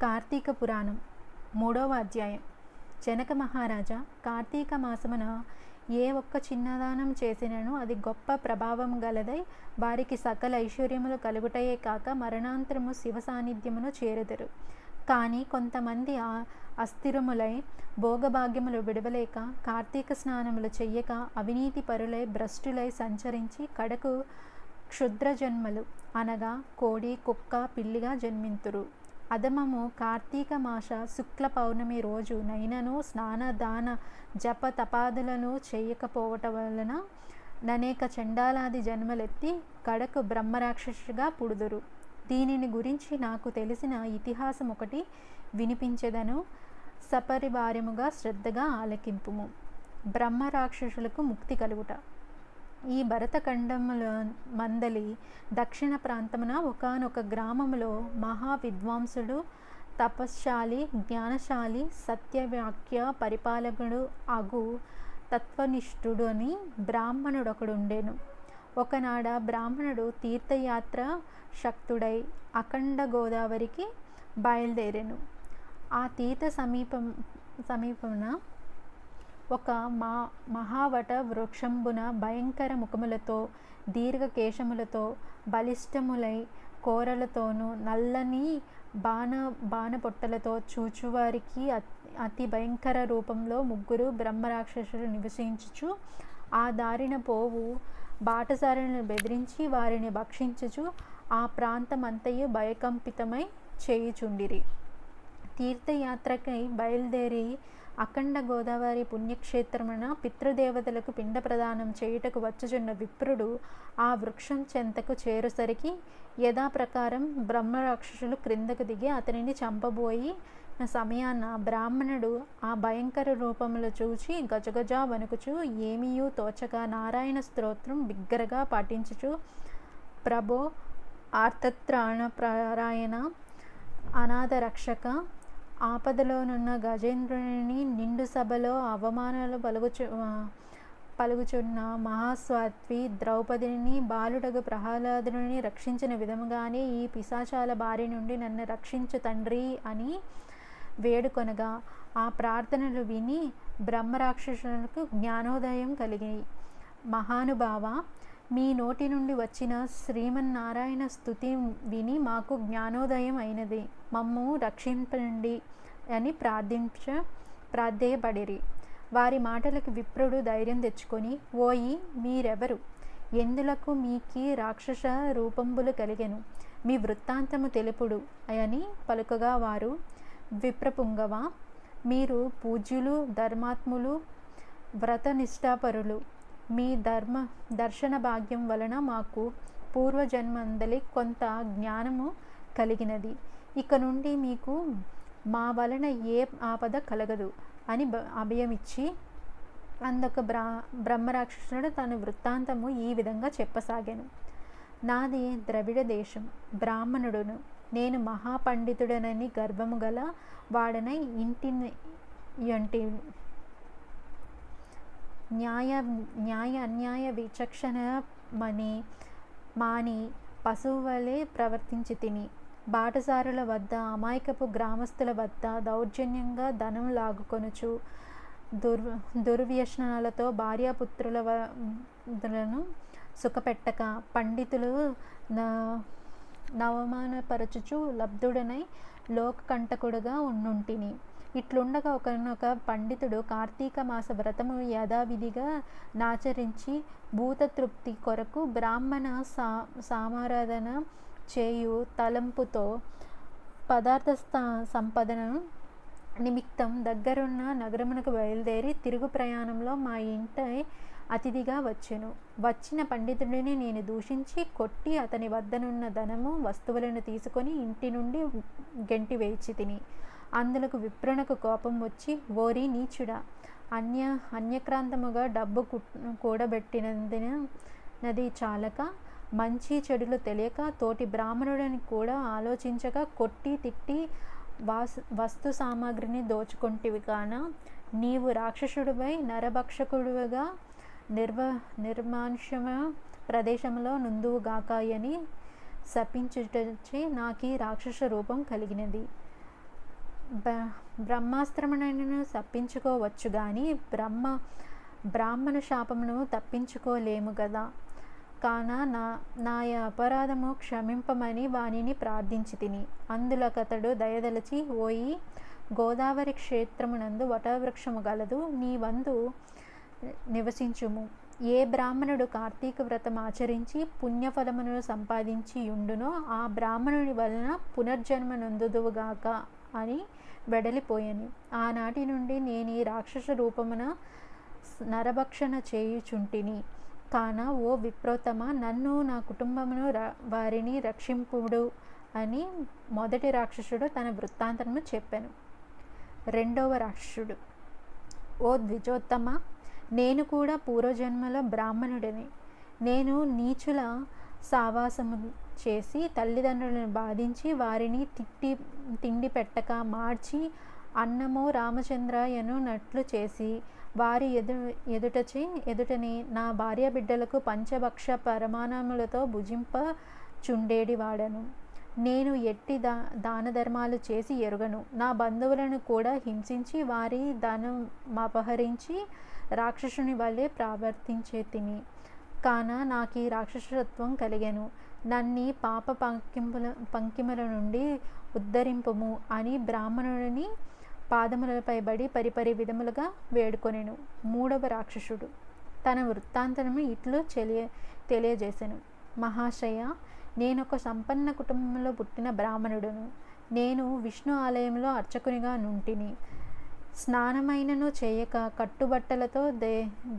కార్తీక పురాణం 3వ అధ్యాయం. జనక మహారాజా, కార్తీక మాసమున ఏ ఒక్క చిన్నదానం చేసినను అది గొప్ప ప్రభావం గలదై వారికి సకల ఐశ్వర్యములు కలుగుటయే కాక మరణాంతరము శివ సాన్నిధ్యమును చేరుదురు. కానీ కొంతమంది అస్థిరములై భోగభాగ్యములు విడవలేక కార్తీక స్నానములు చెయ్యక అవినీతి పరులై భ్రష్టులై సంచరించి కడకు క్షుద్ర జన్మలు అనగా కోడి కుక్క పిల్లిగా జన్మింతురు. అధమము కార్తీక మాస శుక్ల పౌర్ణమి రోజు నైనను స్నాన దాన జప తపాదులను చేయకపోవటం వలన ననేక చండాలాది జన్మలెత్తి కడకు బ్రహ్మరాక్షసుగా పుడుదురు. దీనిని గురించి నాకు తెలిసిన ఇతిహాసం ఒకటి వినిపించెదను, సపరివారముగా శ్రద్ధగా ఆలకింపుము. బ్రహ్మరాక్షసులకు ముక్తి కలుగుట. ఈ భరతఖండముల మందలి దక్షిణ ప్రాంతమున ఒకానొక గ్రామములో మహా విద్వాంసుడు, తపశ్శాలి, జ్ఞానశాలి, సత్యవాక్య పరిపాలకుడు అగు తత్వనిష్ఠుడు అని బ్రాహ్మణుడొకడుండెను. ఒకనాడ బ్రాహ్మణుడు తీర్థయాత్ర శక్తుడై అఖండ గోదావరికి బయలుదేరెను. ఆ తీర్థ సమీపమున ఒక మహావట వృక్షంబున భయంకర ముఖములతో దీర్ఘకేశములతో బలిష్టములై కోరలతోనూ నల్లని బాణపొట్టలతో చూచువారికి అతి భయంకర రూపంలో ముగ్గురు బ్రహ్మరాక్షసులు నివసించుచు ఆ దారిన పోవు బాటసారులను బెదిరించి వారిని భక్షించుచు ఆ ప్రాంతమంతయు భయకంపితమై చేయుచుండిరి. తీర్థయాత్రకై బయలుదేరి అఖండ గోదావరి పుణ్యక్షేత్రమున పితృదేవతలకు పిండ ప్రదానం చేయుటకు వచ్చుచున్న విప్రుడు ఆ వృక్షం చెంతకు చేరుసరికి యథాప్రకారం బ్రహ్మరాక్షసులు క్రిందకు దిగి అతనిని చంపబోయి సమయాన బ్రాహ్మణుడు ఆ భయంకర రూపములు చూచి గజగజ వణుకుచు ఏమీయూ తోచక నారాయణ స్తోత్రం బిగ్గరగా పాటించుచు ప్రభో ఆర్తత్రాణపరాయణ అనాథ రక్షక, ఆపదలోనున్న గజేంద్రుని నిండు సభలో అవమానాలు పలుకుచున్న మహాస్వాత్వి ద్రౌపదిని బాలుడగు ప్రహ్లాదుని రక్షించిన విధముగానే ఈ పిశాచాల బారి నుండి నన్ను రక్షించు తండ్రి అని వేడుకొనగా ఆ ప్రార్థనలు విని బ్రహ్మరాక్షసులకు జ్ఞానోదయం కలిగి, మహానుభావ, మీ నోటి నుండి వచ్చిన శ్రీమన్నారాయణ స్తుతి విని మాకు జ్ఞానోదయం అయినది, మమ్ము రక్షింపండి అని ప్రాధేయపడిరి. వారి మాటలకు విప్రుడు ధైర్యం తెచ్చుకొని, ఓయి మీరెవరు, ఎందులకు మీకి రాక్షస రూపంబులు కలిగెను, మీ వృత్తాంతము తెలుపుడు అని పలుకగా వారు, విప్రపుంగవ, మీరు పూజ్యులు, ధర్మాత్ములు, వ్రతనిష్టాపరులు. మీ దర్శన భాగ్యం వలన మాకు పూర్వజన్మందలి కొంత జ్ఞానము కలిగినది. ఇక నుండి మీకు మా వలన ఏ ఆపద కలగదు అని అభయమిచ్చి అందొక బ్రహ్మరాక్షసుడు తన వృత్తాంతము ఈ విధంగా చెప్పసాగాను. నాది ద్రవిడ దేశం, బ్రాహ్మణుడును, నేను మహాపండితుడనని గర్వము గల వాడనై ఇంటి న్యాయ అన్యాయ విచక్షణ మాని పశువు వలె ప్రవర్తించి తిని బాటసారుల వద్ద అమాయకపు గ్రామస్తుల వద్ద దౌర్జన్యంగా ధనం లాగుకొనుచు దుర్వ్యసనాలతో భార్యాపుత్రులను సుఖపెట్టక పండితులు నవమానపరచుచు లబ్ధుడనై లోకకంటకుడుగా ఉండుంటిని. ఇట్లుండగా ఒకనొక పండితుడు కార్తీక మాస వ్రతము యథావిధిగా నాచరించి భూతతృప్తి కొరకు బ్రాహ్మణ సమారాధన చేయు తలంపుతో పదార్థ సంపదన నిమిత్తం దగ్గరున్న నగరమునకు బయలుదేరి తిరుగు ప్రయాణంలో మా ఇంట అతిథిగా వచ్చెను. వచ్చిన పండితుడిని నేను దూషించి కొట్టి అతని వద్దనున్న ధనము వస్తువులను తీసుకొని ఇంటి నుండి గెంటి వేచి తిని. అందులకు విప్రునకు కోపం వచ్చి, ఓరి నీచుడా, అన్యక్రాంతముగా డబ్బు కూడబెట్టినది చాలక మంచి చెడులు తెలియక తోటి బ్రాహ్మణుడిని కూడా ఆలోచించక కొట్టి తిట్టి వస్తు సామాగ్రిని దోచుకొంటివి కాన నీవు రాక్షసుడిపై నరభక్షకుడుగా నిర్మానుష్యమ ప్రదేశంలో నుందువుగాక అని శపించుటచే నాకు రాక్షస రూపం కలిగినది. బ్రహ్మాస్త్రమునైనను తప్పించుకోవచ్చు గాని బ్రాహ్మణ శాపమును తప్పించుకోలేము గదా. కాన నా అపరాధము క్షమింపమని వానిని ప్రార్థించి తిని. అందులకతడు దయదలచి, ఓయి గోదావరి క్షేత్రమునందు వటవృక్షము గలదు, నీ వందు నివసించుము. ఏ బ్రాహ్మణుడు కార్తీక వ్రతం ఆచరించి పుణ్యఫలమును సంపాదించి యుండునో ఆ బ్రాహ్మణుని వలన పునర్జన్మ నొందుదువుగాక అని వెడలిపోయాను. ఆనాటి నుండి నేను ఈ రాక్షస రూపమున నరభక్షణ చేయుచుంటిని. కాన ఓ విప్రోత్తమ, నన్ను నా కుటుంబమును వారిని రక్షింపుడు అని మొదటి రాక్షసుడు తన వృత్తాంతము చెప్పాను. రెండవ రాక్షసుడు, ఓ ద్విజోత్తమ, నేను కూడా పూర్వజన్మలో బ్రాహ్మణుడిని. నేను నీచుల సావాసము చేసి తల్లిదండ్రులను బాధించి వారిని తిండి పెట్టక మార్చి అన్నమో రామచంద్రయను నట్లు చేసి వారి ఎదుటనే నా భార్య బిడ్డలకు పంచభక్ష పరమాణములతో భుజింప చుండేడి వాడను. నేను ఎట్టి దాన ధర్మాలు చేసి ఎరుగను. నా బంధువులను కూడా హింసించి వారి ధనం అపహరించి రాక్షసుని వల్లే ప్రవర్తించే తిని. కాన నాకు రాక్షసత్వం కలిగెను. నన్ని పాప పంకిముల నుండి ఉద్ధరింపుము అని బ్రాహ్మణుడిని పాదములపై బడి పరిపరి విధములుగా వేడుకొనెను. మూడవ రాక్షసుడు తన వృత్తాంతము ఇట్లు తెలియజేసెను. మహాశయ, నేనొక సంపన్న కుటుంబంలో పుట్టిన బ్రాహ్మణుడును. నేను విష్ణు ఆలయంలో అర్చకునిగా నుంటిని. స్నానమైనను చేయక కట్టుబట్టలతో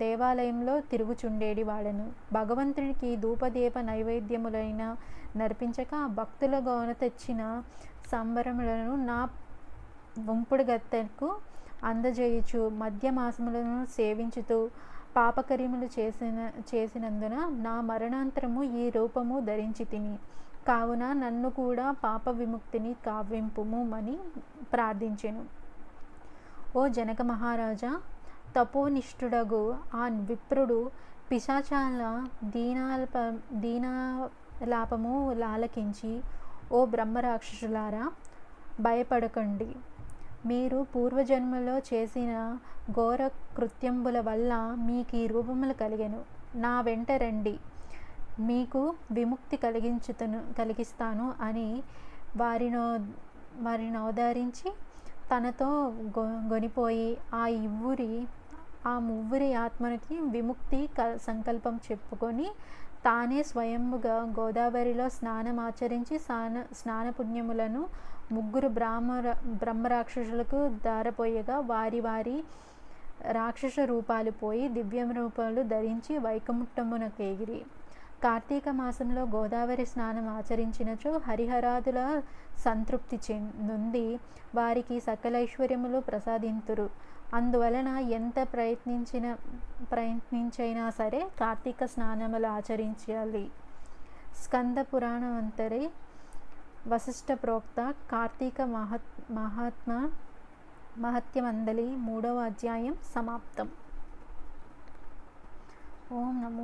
దేవాలయంలో తిరుగుచుండేడి వాడను. భగవంతునికి ధూపదీప నైవేద్యములైన నర్పించక భక్తుల గోన తెచ్చిన సంవరములను నా వంపుడు గత్తెకు అందజేయుచు మద్యమాసములను సేవించుతూ పాపకర్యములు చేసినందున నా మరణాంతరము ఈ రూపము ధరించి తిని. కావున నన్ను కూడా పాప విముక్తిని కావింపుము అని ప్రార్థించెను. ఓ జనక మహారాజా, తపోనిష్ఠుడగు ఆ విప్రుడు పిశాచాల దీనాలాపము లాలకించి, ఓ బ్రహ్మరాక్షసులారా, భయపడకండి. మీరు పూర్వజన్మలో చేసిన ఘోర కృత్యంబుల వల్ల మీకు ఈ రూపములు కలిగెను. నా వెంట రండి, మీకు విముక్తి కలిగిస్తాను అని వారిని ఓదారించి తనతో గొనిపోయి ఆ ముగ్గురి ఆత్మనికి విముక్తి సంకల్పం చెప్పుకొని తానే స్వయంగా గోదావరిలో స్నానమాచరించి స్నానపుణ్యములను ముగ్గురు బ్రహ్మరాక్షసులకు దారపోయగా వారి రాక్షస రూపాలు పోయి దివ్య రూపాలు ధరించి వైకుంఠమునకు ఎగిరి. కార్తీక మాసంలో గోదావరి స్నానం ఆచరించినచో హరిహరాదుల సంతృప్తి నొంది వారికి సకలైశ్వర్యములు ప్రసాదింతురు. అందువలన ఎంత ప్రయత్నించైనా సరే కార్తీక స్నానములు ఆచరించాలి. స్కంద పురాణమంతరి వశిష్ఠ ప్రోక్త కార్తీక మహత్యమందలి 3వ అధ్యాయం సమాప్తం. ఓం నమో